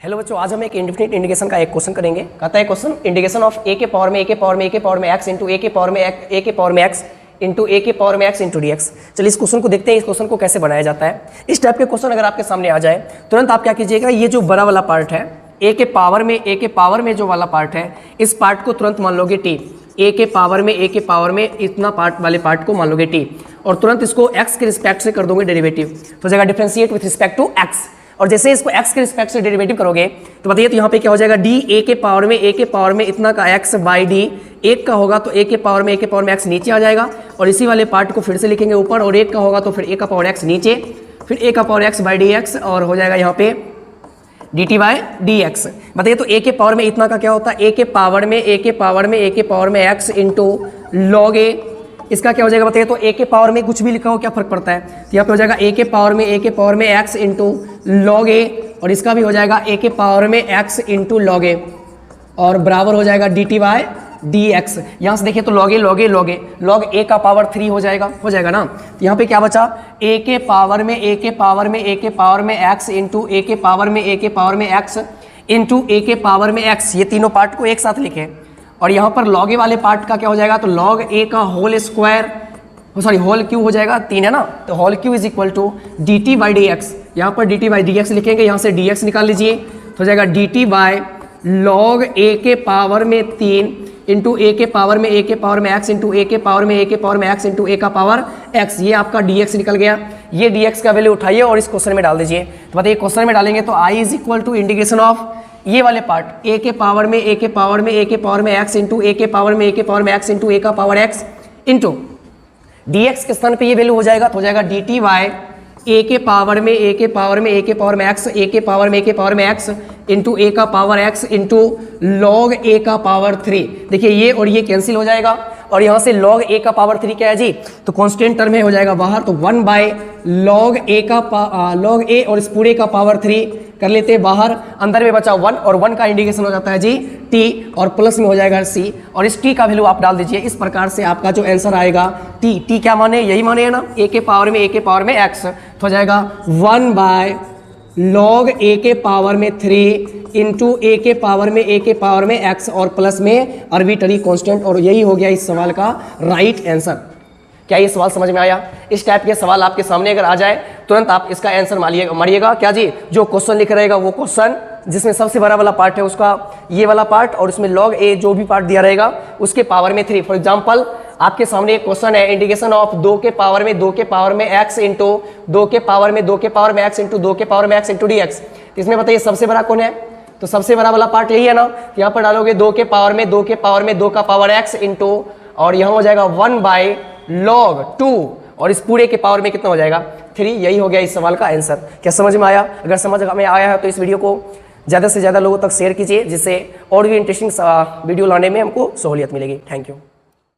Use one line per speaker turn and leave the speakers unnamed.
Hello बच्चों, आज हम एक इंडेफिनिट इंटीग्रेशन का एक क्वेश्चन करेंगे। कहता है क्वेश्चन इंटीग्रेशन ऑफ ए के पावर में ए के पावर में ए के पावर में एक्स इंटू ए के पावर में ए के पावर में एक्स इंटू ए के पावर में एक्स इंटू डी एक्स। चलिए इस क्वेश्चन को देखते हैं, इस क्वेश्चन को कैसे बनाया जाता है। इस टाइप के क्वेश्चन अगर आपके सामने आ जाए तुरंत आप क्या कीजिएगा, ये जो बड़ा वाला पार्ट है ए के पावर में जो वाला पार्ट है, इस पार्ट को तुरंत मान लोगे टी। ए के पावर में इतना पार्ट वाले पार्ट को मान लोगे टी और तुरंत इसको एक्स के रिस्पेक्ट से कर दोगे डेरिवेटिव, तो जाएगा differentiate with respect to x. और जैसे इसको x के रिस्पेक्ट से डेरिवेटिव करोगे तो बताइए, तो यहाँ पे क्या हो जाएगा, d a के पावर में इतना का x बाई डी, एक का होगा तो a के पावर में x नीचे आ जाएगा और इसी वाले पार्ट को फिर से लिखेंगे ऊपर, और एक का होगा तो फिर a का पावर x नीचे, फिर a का power x by d x और हो जाएगा यहाँ पे dt बाई डी एक्स। बताइए तो a के पावर में इतना का क्या होता है, a के पावर में x इंटू लॉग a, इसका क्या हो जाएगा बताइए, तो a के पावर में कुछ भी लिखा हो क्या फर्क पड़ता है, तो यहाँ पे हो जाएगा a के पावर में x इंटू लॉग a, और इसका भी हो जाएगा a के पावर में x इंटू लॉग a और बराबर हो जाएगा dt बाय डी एक्स। यहाँ से देखिए तो लॉग a का पावर 3 हो जाएगा ना। तो यहाँ पे क्या बचा, a के पावर में x इंटू a के पावर में x इंटू a के पावर में x, ये तीनों पार्ट को एक साथ लिखे और यहाँ पर लॉग ए वाले पार्ट का क्या हो जाएगा, तो लॉग ए का होल स्क्वायर होल क्यू हो जाएगा, 3 है ना, तो whole q is equal to d t by d x. यहाँ पर d t by d x लिखेंगे, यहाँ से डी एक्स निकाल लीजिए तो हो जाएगा डी टी बाई लॉग ए के पावर में 3 इंटू ए के पावर में एक्स इंटू ए के पावर में एक्स इंटू ए का पावर एक्स। ये आपका डी एक्स निकल गया। ये डी एक्स का वैल्यू उठाइए और इस क्वेश्चन में डाल दीजिए। तो बताइए क्वेश्चन में डालेंगे तो I is equal to integration of ये वाले पार्ट ए के पावर में एक्स इंटू ए के पावर में एक्स इंटू ए का power x into D x के स्थान पे ये वैल्यू हो जाएगा तो हो जाएगा डी टी वाई ए के पावर में एक्स ए के पावर में एक्स इंटू ए का पावर एक्स इंटू लॉग ए का पावर 3। देखिए ये और ये कैंसिल हो जाएगा और यहाँ से log a का पावर 3 क्या है जी, तो कांस्टेंट टर्म में हो जाएगा बाहर, तो 1 बाय log a और इस पूरे का पावर 3 कर लेते हैं बाहर, अंदर में बचा 1 और 1 का इंडिकेशन हो जाता है जी t और प्लस में हो जाएगा c और इस t का वैल्यू आप डाल दीजिए। इस प्रकार से आपका जो आंसर आएगा t क्या माने, यही माने है ना, a के पावर में x, तो हो जाएगा 1 बाय log a के पावर में 3 इंटू ए के पावर में x और प्लस में आर्बिट्ररी कांस्टेंट, और यही हो गया इस सवाल का राइट आंसर। क्या ये सवाल समझ में आया? इस टाइप के सवाल आपके सामने अगर आ जाए तुरंत आप इसका आंसर मारिएगा। क्या जी, जो क्वेश्चन लिख रहेगा वो क्वेश्चन जिसमें सबसे बड़ा वाला पार्ट है उसका ये वाला पार्ट और उसमें log a जो भी पार्ट दिया रहेगा उसके पावर में 3। फॉर एग्जाम्पल आपके सामने एक क्वेश्चन है इंटीग्रेशन ऑफ 2 के पावर में x इंटू 2 के पावर में x इंटू 2 के पावर में x इंटू डी एक्स। इसमें बताइए सबसे बड़ा कौन है, तो सबसे बड़ा वाला पार्ट यही है ना। तो यहाँ पर डालोगे 2 के पावर में 2 का पावर x इंटू और यहाँ हो जाएगा 1 बाई log 2 और इस पूरे के पावर में कितना हो जाएगा 3। यही हो गया इस सवाल का आंसर। क्या समझ में आया? अगर समझ में आया है तो इस वीडियो को ज़्यादा से ज़्यादा लोगों तक शेयर कीजिए, जिससे और भी इंटरेस्टिंग वीडियो लाने में हमको सहूलियत मिलेगी। Thank you.